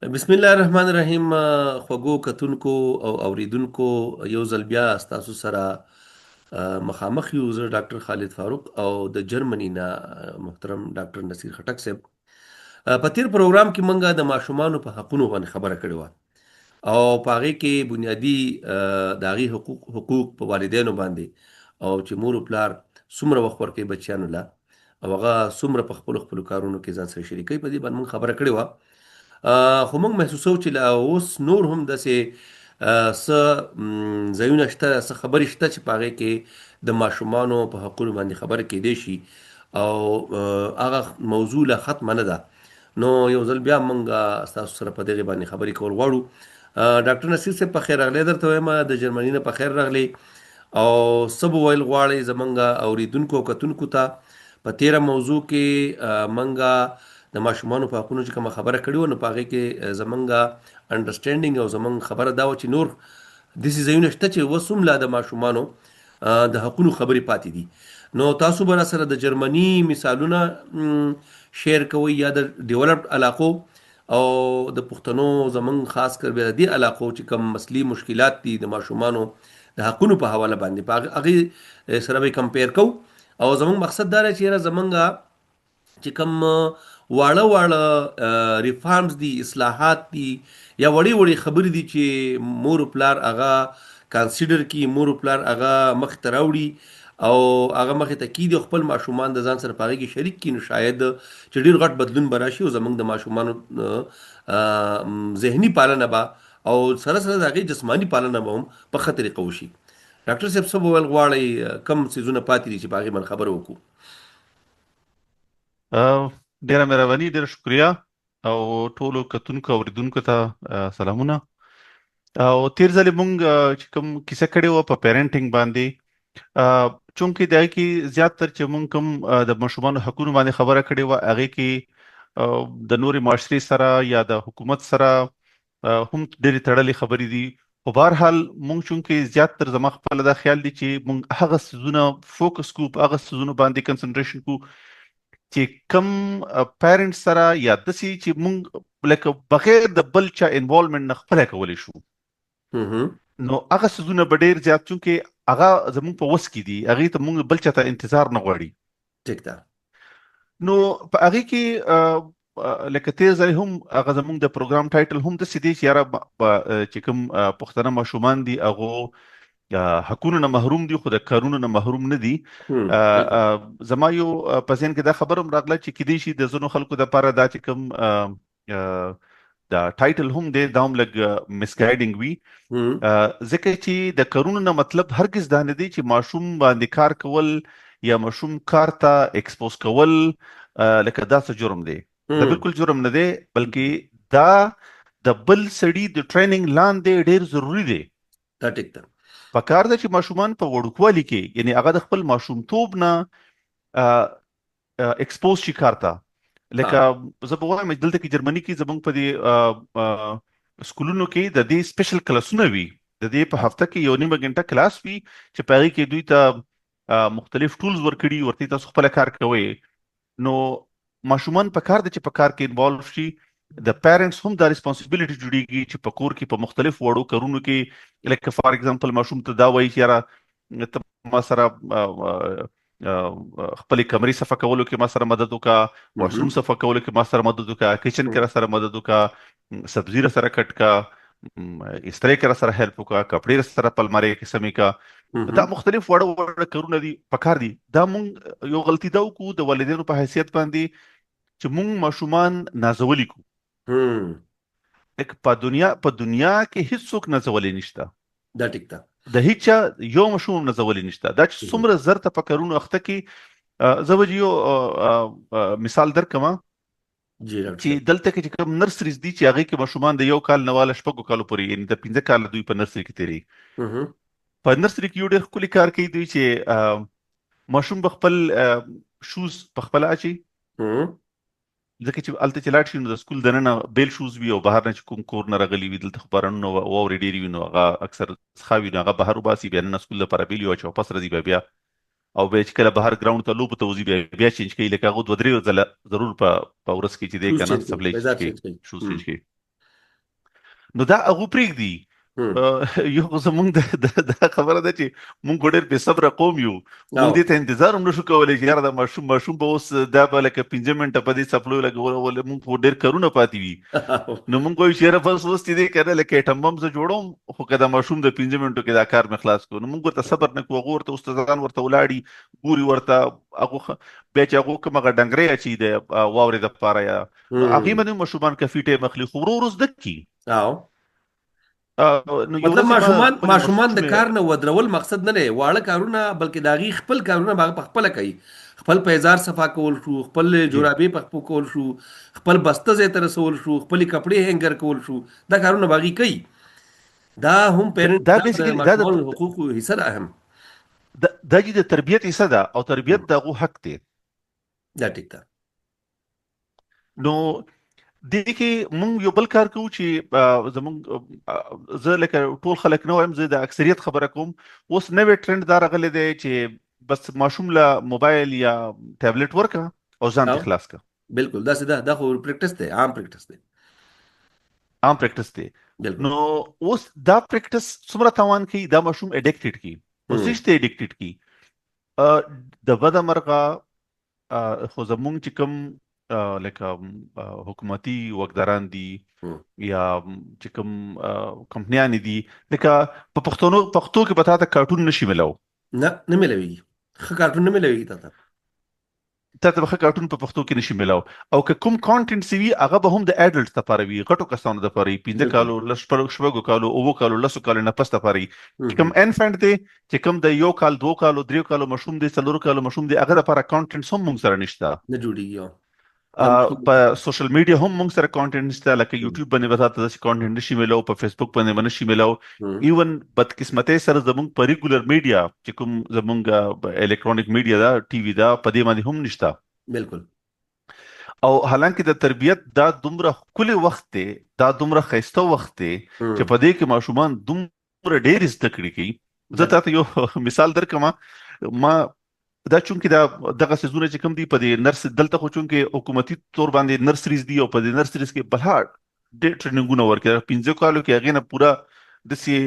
بسم الله الرحمن الرحیم. خوږو کتونکو او اوریدونکو، یو ځل بیا ستاسو سره مخامخ یو. زه ډاکټر خالد فاروق او د جرمني نه محترم ډاکټر نصیر خټک صاحب. په تیر پروګرام کې مونږه د ماشومانو په حقونو باندې خبره کړې وه او په هغې کې بنیادي د هغې حقوق په والدینو باندې، او چې مور او پلار څومره وخت ورکوي بچیانو له، او هغه څومره په خپلو کارونو کې ځان سره شریکوي. په دې باندې مونږ خبره کړې وه. خو موږ محسوسوو چې لا اوس نور هم داسې څه ځایونه شته، څه خبرې شته چې په هغې کې د ماشومانو په حقونو باندې خبره کیدی شي، او هغه موضوع لا ختمه نه ده. نو یو ځل بیا موږ ستاسو سره په دغې باندې خبرې کول غواړو. ډاکټر نصیر صاحب، په خیر راغلی درته وایم. د جرمني نه په خیر راغلی. او څه به ویل غواړئ زمونږ اوریدونکو او کتونکو ته په تیره موضوع کې؟ موږ د ماشومانو په حقونو چې کومه خبره کړې وه، نو په هغې کې زمونږ انډرسټینډینګ او زمونږ خبره دا وه چې نور داسې ځایونه شته چې اوس هم لا د ماشومانو د حقونو خبرې پاتې دي. نو تاسو به راسره د جرمني مثالونه شیر کوئ، یا د ډیولپډ علاقو او د پښتنو زمونږ خاص کر بیا د دې علاقو چې کوم مسلي مشکلات دي د ماشومانو د حقونو په حواله باندې، په هغې سره به کمپیر کوو. او زمونږ مقصد دا دی چې یاره زمونږ چې کوم واړه ریفارمز دي، اصلاحات دي، یا وړې خبرې دي چې مور و پلار هغه کانسیډر کی، مور و پلار هغه مخ ته راوړي او هغه مخې ته کیدي، خپل ماشومان د ځان سره په هغې کې شریک کړي، نو شاید چې ډېر غټ بدلون به راشي او زموږ د ماشومانو ذهني پالنه به او سره سره د هغې جسماني پالنه به هم په ښه طریقه وشي. ډاکټر صاحب، څه به ویل غواړئ؟ کم څیزونه پاتې دي چې په هغې باندې خبره وکړو؟ ډیره مهرباني، ډیره شکریا. او ټولو کتونکو او اوریدونکو ته سلامونه. او تیر ځلې مونږ چې کوم کیسه کړې وه په پیرنټینګ باندې، چونکې د هغې کې زیاتره چې مونږ کوم د ماشومانو حقونو باندې خبره کړې وه، هغې کې د نورې معاشرې سره یا د حکومت سره هم ډېرې تړلې خبرې دي. خو بهرحال مونږ چونکې زیاتره زما خپله دا خیال دی چې مونږ هغه څیزونه فوکس کوو، په هغه څیزونو باندې کنسنټریشن کوو چې کم پیرنټس سره یا داسې چې مونږ لکه بغیر د بل چا انوالومنټ نه خپله کولی شو، نو هغه څیزونه به ډېر زیات، چونکې هغه زموږ په وس کې دي، هغې ته مونږ بل چا ته انتظار نه غواړي. ټیک ده. نو په هغې کې لکه تیر ځلې هم هغه زموږ د پروګرام ټایټل هم داسې دی چې یاره چې کوم پښتانه ماشومان دي هغو حقونو نه محروم دي، خو د کارونو نه محروم نه دي. زما یو په ذهن کې دا خبره هم راغله چې کیدای شي د ځینو خلکو دپاره دا چې کوم دا ټایټل هم دی دا هم لږ مسګایډینګ وي، ځکه چې د کارونو نه مطلب هرګز دا نه دی چې ماشوم باندې کار کول یا ماشوم کار ته ایکسپوز کول لکه دا څه جرم دی. دا بالکل جرم نه دی، بلکې دا د بل سړي د ټریننګ لاندې ډېر ضروري دی. دا ټیک ده. پکار ده چې ماشومان په وړوکوالي کې، یعنی هغه د خپل ماشومتوب نه ایکسپوز شي کار ته. لکه زه به وایم دلته کې جرمني کې زموږ په دې سکولونو کې د دې سپیشل کلاسونه وي، د دې په هفته کې یو نیمه ګنټه کلاس وي چې په هغې کې دوی ته مختلف ټولز ورکړي، ورته تاسو خپله کار کوئ. نو ماشومان په کار ده چې په کار کې انوالو شي. د پیرنټس هم دا ریسپانسیبیلیټي جوړیږي چې په کور کې په مختلف وړو کارونو کې، لکه فار ایگزامپل ماشوم ته دا وایي چې یاره ته ما سره خپلې کمرې صفا کولو کې ما سره مدد وکړه، واشروم صفا کولو کې ما سره مدد وکړه، کچن کې را سره مدد وکړه، سبزي را سره کټ کړه، استری کې را سره هیلپ وکړه، کپړې را سره په المارۍ کې سمې کړه. دا مختلف وړه کارونه دي، پکار دي. دا مونږ یو غلطي دا وکړو د والدینو په حیثیت باندې چې مونږ ماشومان نازولی کو. په دنیا کې هیڅ څوک نازولی نشته. دا ټیک ده. د هیچا یو ماشوم نازولی نشته. دا چې څومره زر ته په کارونو اخته کې، زه به یو مثال درکړم چې دلته کې چې کوم نرسریز دي چې هغې کې ماشومان د 1 کال نه واله 6 کالو پورې، یعنې د 15 کاله دوی په نرسري کې تېري. په نرسري کې یو ډېر ښکلي کار کوي دوی چې ماشوم به خپل شوز په خپله اچي، ځکه چې هلته چې لاړ شي نو د سکول دننه بیل شوز وي او بهر نه چې کوم کور نه راغلي وي، دلته خو بارانونه واورې ډېرې وي نو هغه اکثر څښا وي، نو هغه بهر وباسي، بیا ننه سکول لپاره بیل وي، او چې واپس راځي بیا او بیا چې کله بهر ګراوند ته لوبو ته وځي بیا چینج کوي، لکه هغه 2-3 ځله ضرور په ورځ کې چې دی که نه سپلی چینج کوي، شوز چینج کوي. نو دا هغه پرېږدي. یو زمونږ د خبره ده چې مونږ ډېر بې صبره قوم یو، مونږ دې ته انتظار هم نشو کولی چې یاره دا ماشوم به اوس دا به لکه 5 منټه په دې څپلو لګول، مونږ خو ډېر کارونه پاتې وي. نو مونږ وایو چې یاره بس اوس چې دی کنه لکه ایټم بم زه جوړوم، خو که دا ماشوم د 5 منټو کې دا کار مې خلاص کړو، نو مونږ ورته صبر نه کوو. هغه ورته استادان ورته ولاړي ګوري ورته، هغه بیا چې هغه کوم هغه ډنګرې اچي د واورې دپاره یا هغې باندې ماشومان کافي ټایم اخلي، خو ورو ورو زده کړي. نو یو مطلب ماشومان د کار نه ودرول مقصد نه دی، واړه کارونه بلکې داغي خپل کارونه باغ په خپل کوي، خپل پیزار صفا کول شو، خپل جورابې په کول شو، خپل بسته زې تر رسول شو، خپل کپڑے هنګر کول شو، دا کارونه باغی کوي. دا هم پیرنټ دا د بیسیکلی ماشومان حقوق حصہ ده اهم. دا چې د تربیت حصہ ده او تربیت دغه حق دی. دا ټیک ده. نو دې کې مونږ یو بل کار کوو چې زمونږ زه لکه ټول خلک نه وایم، زه د اکثریت خبره کوم. اوس نوې ټرند دا راغلی دی چې بس ماشوم له موبایل یا ټابلیټ ورکه او ځان ته خلاص کا. بالکل دا سده دا خو پریکټس دی، عام پریکټس دی، عام پریکټس دی. نو اوس دا پریکټس څومره تاوان کوي، دا ماشوم اډیکټډ کی او سشته اډیکټډ کی د بده مرغه. خو زمونږ چې کوم لکه حکومتي وګداران دي یا چې کوم کمپنیان دي، لکه په پښتو کې به تا ته کارټون نشي ملاو، نه ملويږي، ښه کارټون نه ملويږي تا ته ښه کارټون په پښتو کې نشي ملاو. او که کوم کانټینټ سی وي هغه به هم د اډلټس لپاره وي، غټو کسانو لپاره، 15 کالو، شپږو کالو، 9 کالو، 10 کالو نه پس لپاره. چې کوم انفانټ دی، چې کوم د 1 کال، 2 کالو، 3 کالو مشوم دی، 4 کالو مشوم دی، هغه لپاره کانټینټ هم موږ سره نشته، نه جوړیږي. په سوشل میډیا هم موږ سره کانټینټ نشته، لکه یوټیوب باندې به تاسو داسې کانټینټ نشي ملاو، په فیسبوک باندې به نشي ملاو. ایون بدقسمتۍ سره زموږ په ریګولر میډیا چې کوم زموږ الکترونیک میډیا دا ټي وي دا په دې باندې هم نشته. بالکل. او حالانکه د تربیت دا دومره ښکلی وخت دی، دا دومره ښایسته وخت دی چې په دې کې ماشومان دومره ډېر زده کړې کوي. زه تاسو یو مثال درکم. ما دا چونکې دا دغه سيزونه چې کوم دي په دې نرس دلته، خو چونکې حکومتي تور باندې نرسریز دي او په دې نرسریز کې بل ډېر ټریننګونه ورکړي، 15 کالو کې هغه نه پورا د سی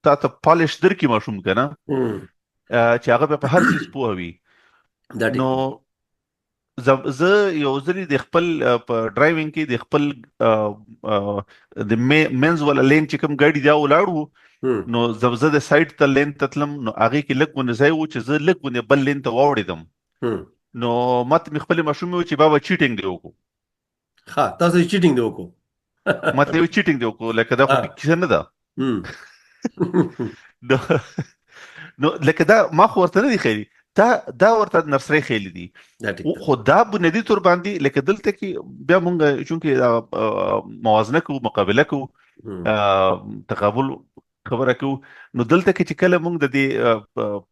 تاسو پالیش درکې ماشوم کنه چې هغه په هر څه پوهوي. نو زه یو ځلې د خپل په ډرایوینګ کې د خپل د مینز ولا لین چې کوم ګاډي دا ولاړو، نو زه د سایډ ته لین ته تلم، نو هغه کې لږ ونه ځای و چې زه لږ ونه بل لین ته واوړېدم. نو ماته مې خپل ماشوم وی چې بابا چیټینګ دی وکړو. ها تاسو چیټینګ دی وکړو؟ ماته وی چیټینګ دی وکړو، لکه دا خو کیسه نه ده. نو لکه دا ما خو ورته نه دی خیلی، دا ورته نرسري خیلی دي. خو دا بنیادی تور باندې لکه دلته کې بیا مونږ چونکې موازنه کوو، مقابله کوو، تقابل خبره کوو، نو دلته کې چې کله مونږ د دې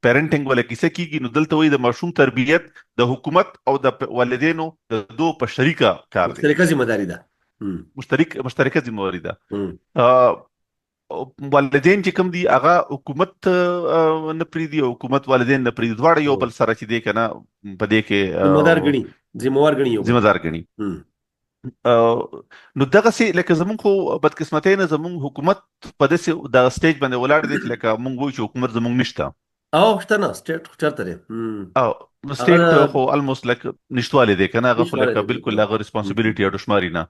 پیرنټینګ ولا کیسه کیږي، نو دلته وایي د ماشوم تربیت د حکومت او د والدینو د دوه په شریکه کار دی، مشترکه ذمہ داری ده، مشترکه ذمہ داری ده. والدین چې کوم دي هغه حکومت نه پریدي او حکومت والدین نه پریدي، دواړه یو بل سره چې دی کنه په دې کې ذمہ دار غني. نو دغه سي لکه زمونږ خو بدقسمتۍ نه زمونږ حکومت په داسې د سټیج باندې ولاړ دی چې لکه مونږ وایو چې حکومت زمونږ نشته، او شته نه سټیټ چرته دی، او سټیټ خو الموست لک نشټواله دی کنه، هغه خو لکه بالکل هغه ریسپانسیبিলিټي او شماري نه.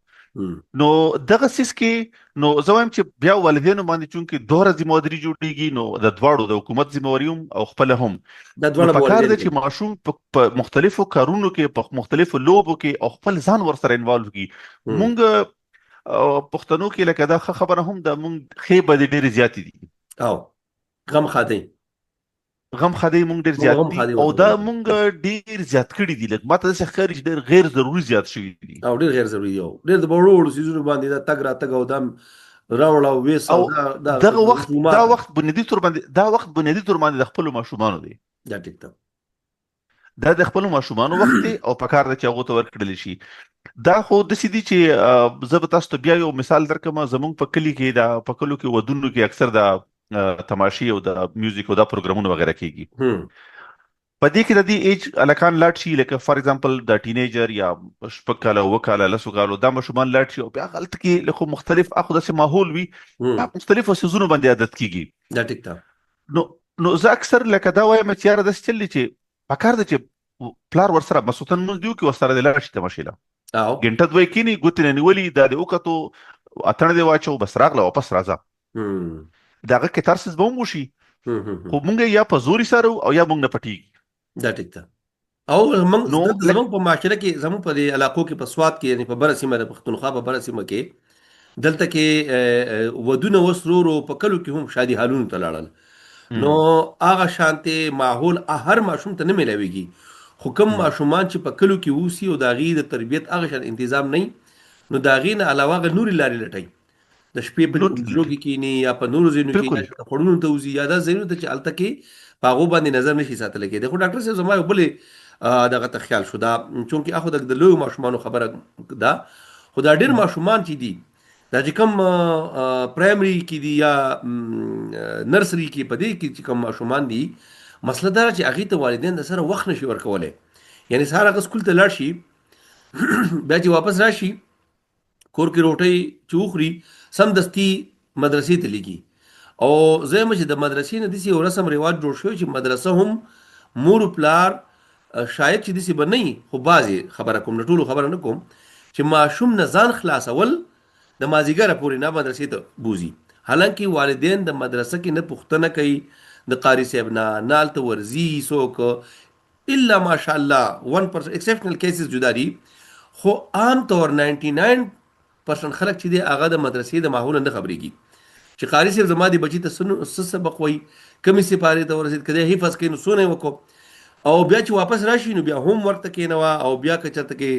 نو دغه سیس کې نو زه وایم چې بیا والدینو باندې چونکې دوه ذمہ داری جوړیږي، نو د دواړو د حکومت ذمہ داری او خپل هم د دواړو په کار دي چې ماشوم په مختلفو کارونو کې، په مختلفو لوبو کې او خپل ځان ورسره انوالو کی. مونږ پښتنو کې لکه دا خبره هم د مونږ خېبه ډېر زیات دي او غم خادي مونږ ډېر زیات دي او دا مونږ ډېر زیات کړی دي. لکه ماته څه ښکاري چې ډېر غیر ضروري زیات شوي دي او ډېر غیر ضروري دي، ډېر د وړو سيزونو باندې دا تګ را تګ او دم راوړ او وېس او دغه وخت بنیادی تور باندې د خپل ماشومانو دی. دا ټیک ده، دا د خپل ماشومانو وخت دی او په کار ده چې هغه ته ورکړل شي. دا خو د سې دي چې زه به تاسو ته بیا یو مثال درکم. زمونږ په کلی کې دا په کلو کې ودونو کې اکثر دا تماشې او د میوزیک او دا پروګرامونه وغیرہ کیږي. په دې کې د دې ایج الکان لاټ شي لکه فار ایگزامپل د ټینیجر یا شپږ کاله وکاله لسو کالو دا ماشومان لاټ شي او بیا غلط کې له مختلف اخو داسې ماحول وي هم مختلفو سيزونو باندې عادت کیږي دا ټیک ده. نو نو زه اکثر لکه دا وایم چې یاره داسې چل چې پکار دی چې پلار ورسره مسوتن مونږ دیو کې ورسره د لاړ شي تماشې له او ګنټه دوی کینی ګوتې نه نیولي دا د وکتو اتڼ دی واچو بس راغله واپس راځه هم دغه کې ترسز به مو شي هم خو مونږ یا په زوري سره او یا مونږ نه پټیږي دا ټیک ده. او موږ نو زموږ په معاشره کې زموږ په دې علاقو کې په سواد کې یعنی په بره سیمه د پښتونخوا په بره سیمه کې دلته کې ودونه وسرورو په کلو کې هم شادي حالونو ته لاړل. نو هغه شانته ماحول هر ماشوم ته نه ملاويږي خو کوم ماشومان چې په کلو کې ووسی او د غي د تربيت هغه شان تنظیم نه نو دا غي نه علاوه غ نوري لاري لټای د شپې په اونجلو کې کینی یا په نورو زینو کې بالکل یا خړونو ته وزي یا د زینو ته چې الته کې پاغو باندې نظر نشي ساتل کېږي. خو ډاکټر صاحب زما بلې دغه ته خیال شو دا چونکی اخو د لوی ماشومان خبره دا خو دا ډیر ماشومان چې دي دا چې کوم پرایمري کې دي یا نرسري کې په دې کې چې کوم ماشومان دي مسله دا چې هغه ته والدین د سره وخت نشي ورکولای. یعنی سهار هغه سکول ته لاړ شي بیا چې واپس راشي کور کې روټي چوخري سم دستي مدرسې ته لګي او زه مې د مدرسې نه دسی او رسم رواج جوړ شوی چې مدرسه هم مور پلار شاید چې دسی بنئ خو بازي خبره کوم نه ټولو خبره نه کوم چې ماشوم نه ځان خلاصول د مازیګر پورې نه مدرسې ته بوزي. حالانکه والدین د مدرسه کې نه پوښتنه کوي د قاری صاحب نه نالته ورزي سوک الا ماشاء الله 1% exceptional cases جدا دي خو عام طور 99% خلک چې دی هغه د مدرسې د ماحول نه خبريږي چې قاری صاحب زما دي بچی ته سبق وای کمی سپاره ته ورسید کده حفظ کین سونه وکړو او بیا چې واپس راشي نو بیا هم ورته کینوا او بیا کچته کې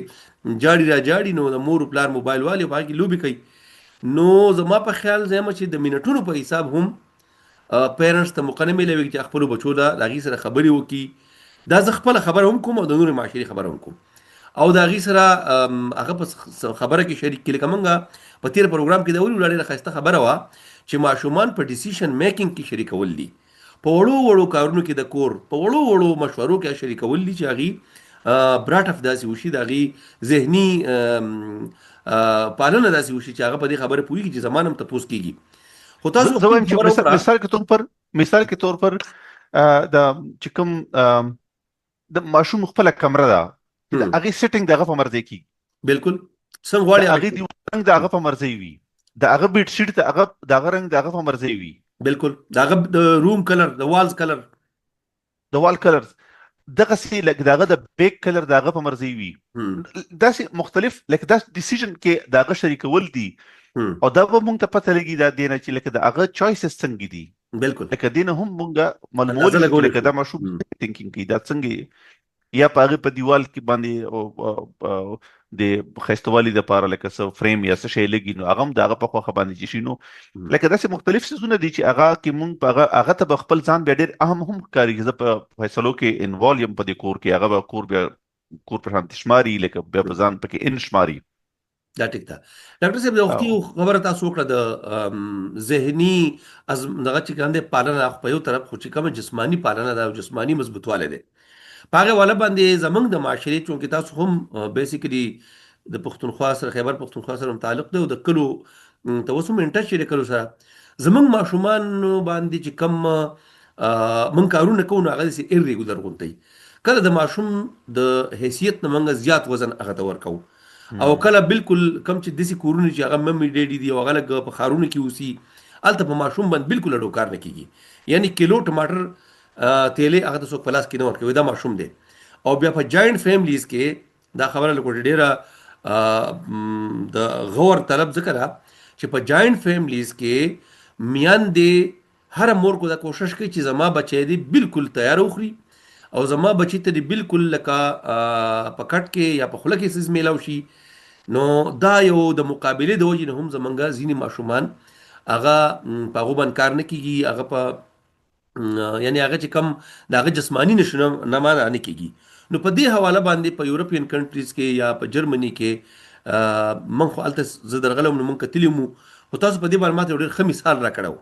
جاړي را جاړي نو د مور پلار موبایل والی باقي لوبي کوي. نو زما په خیال زما چې د منټونو په حساب هم پیرنټس ته مقنمه لوي چې خپل بچو دا لغي سره خبري وکي دا ز خپل خبر هم کوم او د نور معاشري خبر هم کوم او دا غي سره هغه په خبره کې شریک کړي کومه په تیر پروګرام کې دا ویل ډیره خسته خبره وا چې ماشومان په ډیسیژن میکینګ کې شریکول دي په وړو کارونو کې د کور په وړو مشورو کې شریکول دي چې هغه براټ اف داسي وشي دا غي ذهني پالنه داسي وشي چې هغه په دې خبره پوي چې زمانم ته پوس کیږي. خو تاسو زموږ چې مثال کې تور پر د چې کوم د ماشوم خپل کمره ده د هغه سیټینګ دغه په مرزي کې بالکل څنګه غواړي هغه دی رنگ دغه په مرزي وي د هغه بیت شیټ ته هغه دغه رنگ دغه په مرزي وي بالکل دغه د روم کلر د والز کلر د وال کلر دغه سي لکه دغه د بیک کلر دغه په مرزي وي دا سي مختلف لکه دا ډیسیژن کې دغه شریکول دي او دا به مونږ ته پته لګي دا دینه چې لکه دغه چويسز څنګه دي بالکل لکه دینه هم مونږه معلومات لکه دا مشوب ثینکینګ کې دا څنګه یا پاره په دیوال کې باندې د خستوالي د پاره لکه سو فریم یا څه شی لګي نو هغه دغه په خوخه باندې شي نو لکه داسې مختلف څه دي چې هغه کې مونږ هغه ته خپل ځان به ډېر اهم هم کاری چې په فیصلو کې انوالیم په دې کور کې هغه کور بیا کور پر هم تشماري لکه بیا ځان پکې ان شماري دا ټیک ده. ډاکټر صاحب د وختي خبره تاسو وکړه د ذهني از دغه چې ګاندې پالنه په یو طرف خو چې کوم جسمانی پالنه ده او جسمانی مضبوطواله ده پاغه والا باندې زمنګ د معاشري چونکې تاسو هم بیسیکلی د پښتونخوا سره خیبر پښتونخوا سره متعلق دی او د کلو تاسو منټه شي کلو سره زمنګ ماشومان باندې چې کم من کارونه کوو هغه سي ایرریګولر غونټي کله د ماشوم د حیثیت نه منګ زیات وزن هغه تور کو او کله بالکل کم چې دسی کورونه چې هغه ممی ډیډي دی او هغه لګ په خارونه کې وسی الته په ماشوم باندې بالکل اډو کار نه کیږي یعنی کیلو ټماټر تیلې هغه تاسو پلاس کې نه ورکوي دا ماشوم دی او بیا په جاینټ فیملیز کې دا خبره لکه ډیره د غور طلب ذکر چې په جاینټ فیملیز کې میان دی هر مور کو دا کوشش کوي چې زما بچی دی بالکل تیار وخوري او زما بچی ته دی بالکل لکه پکټ کې یا په خوله کې سیز میلاو شي نو دا یو د مقابله د وجې نه هم زمونږ ځینې ماشومان هغه په غوبن کار نه کیږي هغه په یعنی هغه چې کم دغه جسمانی نشونه نه مانه نه کیږي نو په دې حواله باندې په یورپین کنټریز کې یا په جرمني کې من خو الته زدرغلم نو من کتلمو او تاسو په دې باندې ماته ډېر ښه مثال را کړو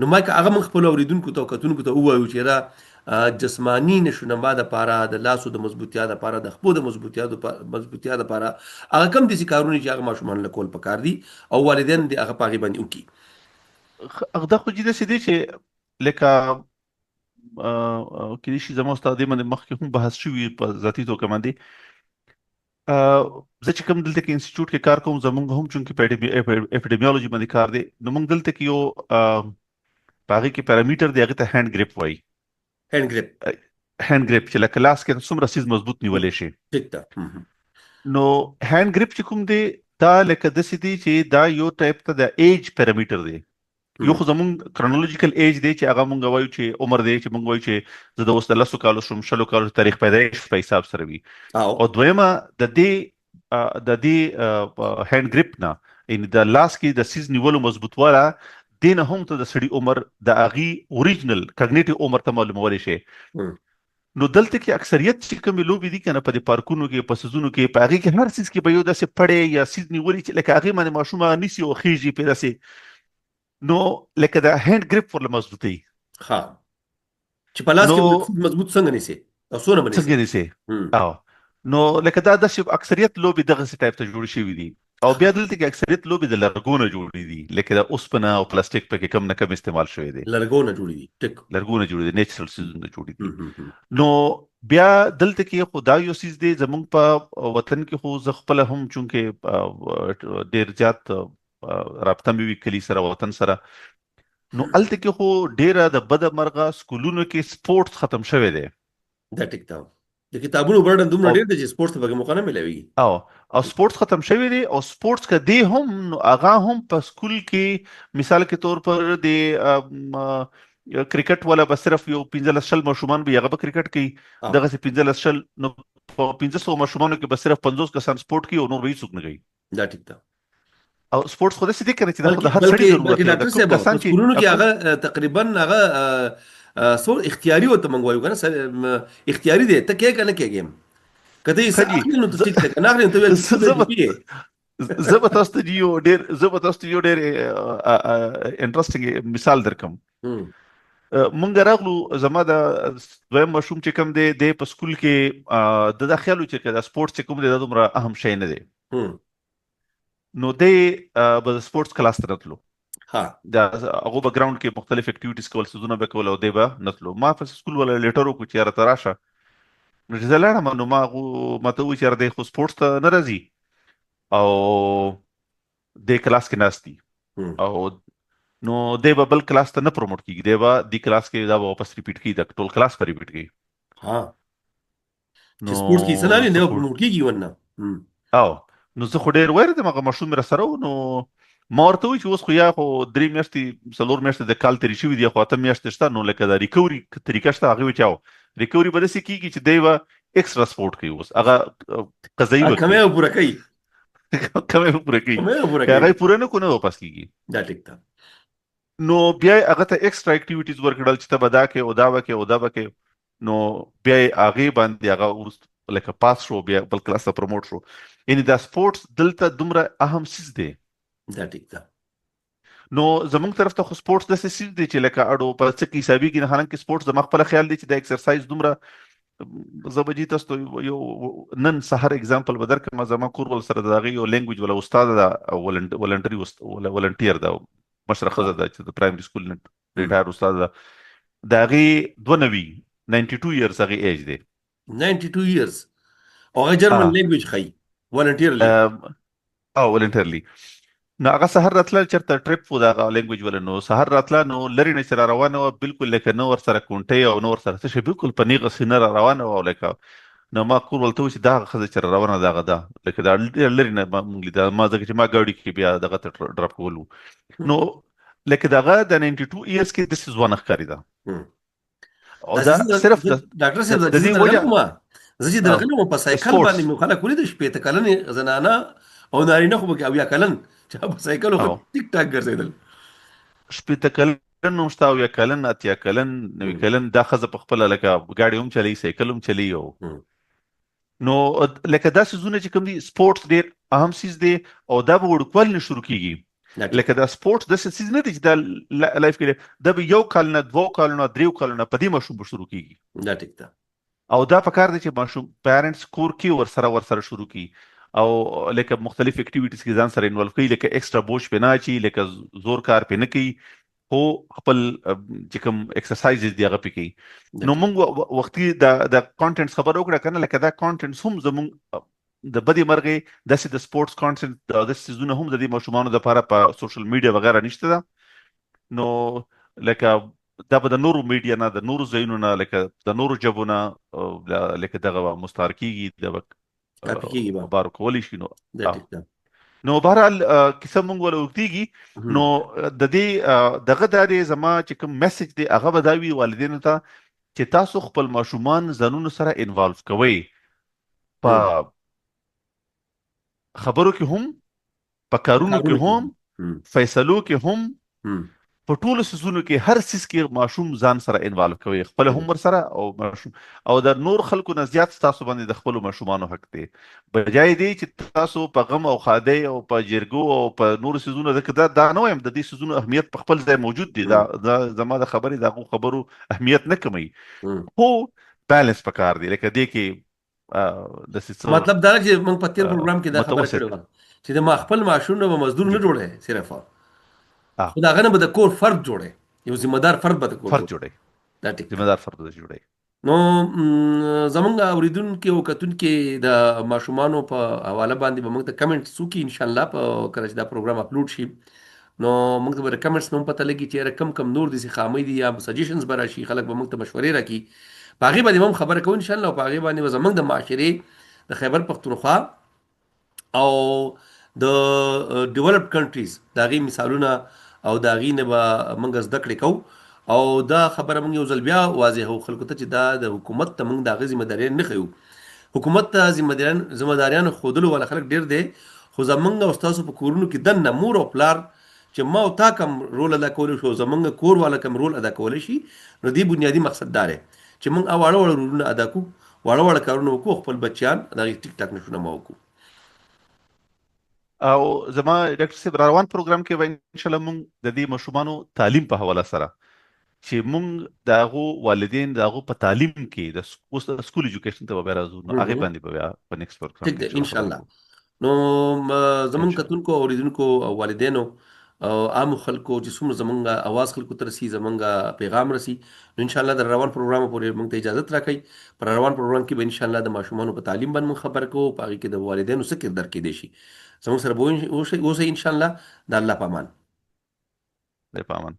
نو ما که هغه من خپل اوریدونکو ته کتونکو ته وایو چې را جسمانی نشونما د پاره، د لاسو د مضبوطیا د پاره، د خپو د مضبوطیا د پاره هغه کم دي کارونه چې هغه ماشومان له کول پکار دي او والدین دې هغه پاغي باندې وکي. دا خو جدي سي دي چې لکه کې شي زموږ استاد باندې مخکې هم بحث شوی په ذاتی توګه باندې. زه چې کوم دلته کې انسټیټیوټ کې کار کوم، زمونږ هم چونکې په اپیډیمیولوژي باندې کار دی، نو موږ دلته کې یو باغې کې پیرامیټر دی، هغه ته هاند گریپ وایي. هاند گریپ چې لکه لاس کې څومره سیز مضبوط نیولې شي. ټیک ده. نو هاند گریپ چې کوم دی دا لکه داسې دی چې دا یو ټایپ ته د ایج پیرامیټر دی. یو خو زمونږ کرونولوژیکل ایج دی چې هغه مونږ وایو چې عمر دی، چې مونږ وایو چې زه د اوس د 10 کالو شم، 20 کالو تاریخ پیدایش په حساب سره وي. او دویمه د دې هاند گریپ نه ان د لاس کې د سیز نیولو مضبوطواله دین هم ته د سړي عمر د اغي اوریجنل کګنیټیو عمر ته معلومول شي. نو دلته کې اکثریت چې کوم لوبي دي کنه په دې پارکونو کې، په سيزونو کې، په هغه کې هر سیز کې به یو داسې پړې یا سیز نیولې چې لکه هغه باندې ماشومه نيسي او خيږي په داسې. نو لکه د هاند گریپ ور مضبوطي ها چې په لاس کې مضبوط څنګه نيسي او څونه باندې څنګه نيسي. او نو لکه دا د اکثریت لوبي دغه ټایپ ته جوړ شوی دي. او بیا دلته کې اکثریت لوبي د لرګونه جوړې دي، لکه د اوسپنه او پلاستیک په کې کم نه کم استعمال شوی دی. لرګونه جوړې دي، ټیک لرګونه جوړې دي، نیچرل سیزونه جوړې دي. نو بیا دلته کې خو دا یو سیز دی زمونږ په وطن کې، خو زه خپل هم چونکې ډیر زیات رابطه مې وی کلی سره، وطن سره. نو الته کې خو ډیره د بد مرغه سکولونو کې سپورت ختم شوی دی. دا ټیک ده. د کتابونو برډن دومره ډیر دی چې سپورت ته موقع نه ملوي. او سپورت ختم شوی دی. او سپورتس کا دی هم هغه هم په سکول کې مثال کې طور پر د کرکټ ولا به صرف یو 15 ماشومان به هغه کرکټ کوي، دغه 15 نو په 1500 ماشومانو کې به صرف 50 کسان سپورت کوي او نور به هیڅ نه کوي. دا ټیک ده. او سپورتس خو دې څه کوي چې د هر سړي ضرورت دی. د کوم کسان چې سکولونو کې هغه تقریبا هغه سو اختیاري وته منغوي کنه، اختیاري دی ته کې کنه کېږم کدی سړي نو ته ټیک ده نه غواړم ته زه تاسو ته یو ډېر انټرېسټینګ مثال درکم. مونږ راغلو، زما د دویم مشوم چې کوم دی په سکول کې د داخلو چې د سپورت چې کوم دی د دومره اهم شی نه دی. نو دې به د سپورتس کلاس ته راتلو. دا هغه په ګراوند کې مختلف اکټیویټیز کول، سيزونه به کول او دې به نتلو. ما په سکول ولا لیټرو کو چې راته راشه، نو چې زلاړم نو ما ته و چې دې خو سپورتس ته نه راځي او دې کلاس کې ناشتي او نو دې به بل کلاس ته نه پروموټ کیږي، دې به دې کلاس کې دا واپس ریپیټ کیږي، د ټول کلاس پر ریپیټ کیږي. نو سپورتس کې څه نه پروموټ کیږي ونه. نو زه خو ډېر وایره د مغه مشوم را سره. نو ما ورته وی چې اوس خو یا خو 3 میاشتې 4 میاشتې د کال تیری شوی دی، خو ته میاشتې شته، نو لکه دا ریکوري طریقه شته، هغه وچاو ریکوري به دسي کیږي چې دی و ایکسترا سپورت کوي، اوس هغه قضایي وکړي کمه پوره کوي هغه پوره نه کو نه واپس کیږي. دا ټیک ده. نو بیا هغه ته ایکسترا اکټیویټیز ورکړل چې ته بدا کې او دا وکې او دا وکې. نو بیا هغه باندې هغه لکه پاس شو، بیا بل کلاس ته پروموټ شو. یعنی دا سپورتس دلته دومره اهم سیز دی. دا ټیک ده. نو زمونږ طرف ته خو سپورتس د سیز دی چې لکه اډو په څه کې حسابي کې، حالانکه سپورتس د مخ په خیال دی چې د ایکسرسایز دومره زبجی تاسو یو نن سحر اگزامپل بدر کما زما کور ول سره دغه یو لینګویج ولا استاد دا ولنټری ولا ولنټیر دا مشرخه دا چې د پرایمري سکول ریټایر استاد دا غي 92 ایرز هغه ایج دی. 92 years او جرمن لینګویج خي ولنټیرلی ولنټیرلی. نو هغه سحر راتله چرته ټریپ و دا لینګویج ول، نو سحر راتله نو لری نه سره روانه و، بالکل لکه نو ور سره کونټي او نو ور سره څه بالکل پنیغه سینه روانه و. لکه نو ما کور ولته چې دا خزه چر روانه داغه دا لکه دا لری نه مونږ دا ما ځکه چې ما ګاډي کې بیا دغه ته ډراپ کولو. نو لکه دغه د 92 ایرز کې د سیز ونه ښکاری دا. او دا صرف ډاکټر صاحب د دې وجه ما زه چې دغه نو په سایکل باندې مو خلک ولې د شپې ته کلن زنانه او نارینه خو به بیا کلن چې په سایکل خو ټیک ټاک ګرځیدل. شپې ته کلن نو شتا یا کلن اتیا کلن نو کلن دا خزه په خپل لکه ګاډي هم چلی، سایکل هم چلی. نو لکه دا سيزونه چې کوم دي سپورتس ډېر اهم سیز دی او دا به وړکول نه شروع کیږي دا ټیک لکه دا سپورټس د سیزن نه دي چې دا لایف کې دا به یو کال نه دوه کال نه دریو کال نه په دې مشروب شروع کیږي. دا ټیک ده. او دا پکار دی چې ماشوم پیرنټس کور کې ورسره شروع کی او لکه مختلف اکټیویټیز کې ځان سره انوالو کوي، لکه ایکسترا بوج پې نه چی، لکه زور کار پې نه کوي، خو خپل چې کوم ایکسرسایزز دی هغه پې کوي. دا نو ټیک. موږ وختي د کانټینټس خبر وکړه کنه، لکه دا کانټینټس هم زموږ د بدی مرغې داسې د سپورټس کانټینټ د سيزونه هم د دې ماشومانو لپاره په سوشل میډیا وغیرہ نشته ده. نو لکه دا به د نورو میډیا نه، د نورو ځایونو نه، لکه د نورو ژبو نه لکه دغه مستعار کیږي، د کاپی کیږي به. خبرو کولی شي. نو دا ټیک ده. نو بهرحال کیسه مونږ ولا وکړيږي. نو د دې دغه د زما چې کوم میسج دی هغه به دا وي والدینو ته چې تاسو خپل ماشومان ځانونو سره انوالو کوئ، په خبرو کې هم، په کارونو کې هم، فیصلو کې هم، په ټولو سيزونو کې، هر سیس کې ماشوم ځان سره انوالو کوي، خپل هم ور سره او ماشوم او د نور خلکو نه زیات تاسو باندې د خپل ماشومانو حق دی. بجای دی چې تاسو په غم او خادي او په جرګو او په نور سيزونو دا نه وایم، د دې سيزونو اهمیت په خپل ځای موجود دی، دا زما د خبرو اهمیت نه کموي، خو بیلانس پکار دی. لکه دې کې د سیس مطلب دا چې موږ په تیر پروګرام کې دا خبره کړې و چې د ما خپل ماشوم به مزدور نه جوړه صرف خو دا غنه به د کور فرد جوړي، یو ذمہ دار فرد به د کور فرد جوړي. دا ټیک ذمہ دار فرد جوړي. نو زمونږ اوریدونکو او کتونکو د ماشومانو په حواله باندې به موږ ته کمنټس وکړي ان شاء الله په کله چې دا پروګرام اپلوډ شي. نو موږ ته به کمنټس نوم پته لګي چې کم کم نور دي خامې دي یا سجیشنز به راشي، خلک به موږ ته مشورې راکړي، په هغې باندې هم خبره کوو ان شاء الله. او په هغې باندې به زموږ د معاشرې د خیبر پښتونخوا او د ډیولپډ کنټریز د هغې مثالونه او د هغې نه به موږ زده کړې کوو. او دا خبره موږ یو ځل بیا واضحو خلکو ته چې دا د حکومت ته موږ د هغې ذمه داریان نه ښیو. حکومت ته ذمه داریانو ښودلو والا خلک ډېر دی، خو زموږ او ستاسو په کورونو کې دننه مور او پلار چې ما او تا کم رول ادا کولی شو، زموږ کور والا کم رول ادا کولی شي، نو دې بنیادي مقصد دا دی چې موږ واړه واړه رولونه ادا کړو، واړه واړه کارونه وکړو، خپل بچیان د هغې ټیک ټاک نشونه ما وکړو. او زما ډاکټر صاحب روان پروګرام کې به ان شاء الله مونږ د دې مشومانو تعلیم په حواله سره چې مونږ دغه والدین دغه په تعلیم کې د سکول ایجوکیشن ته به راځو، نو هغه باندې به په نیکست پروګرام ټیک ده ان شاء الله. نو زمونږ کتونکو او اوریدونکو او والدینو او عام خلکو چې څومره زمونږ اواز خلکو ته رسي، زمونږ پیغام رسي، نو ان شاء الله د روان پروګرام پورې موږ ته اجازه راکړئ. پر روان پروګرام کې به ان شاء الله د ماشومانو په تعلیم باندې خبر کوو، په هغې کې د والدینو څه کردار کېدی شي زموږ سره به اوسئ ان شاء الله. د الله په امان. د پامان.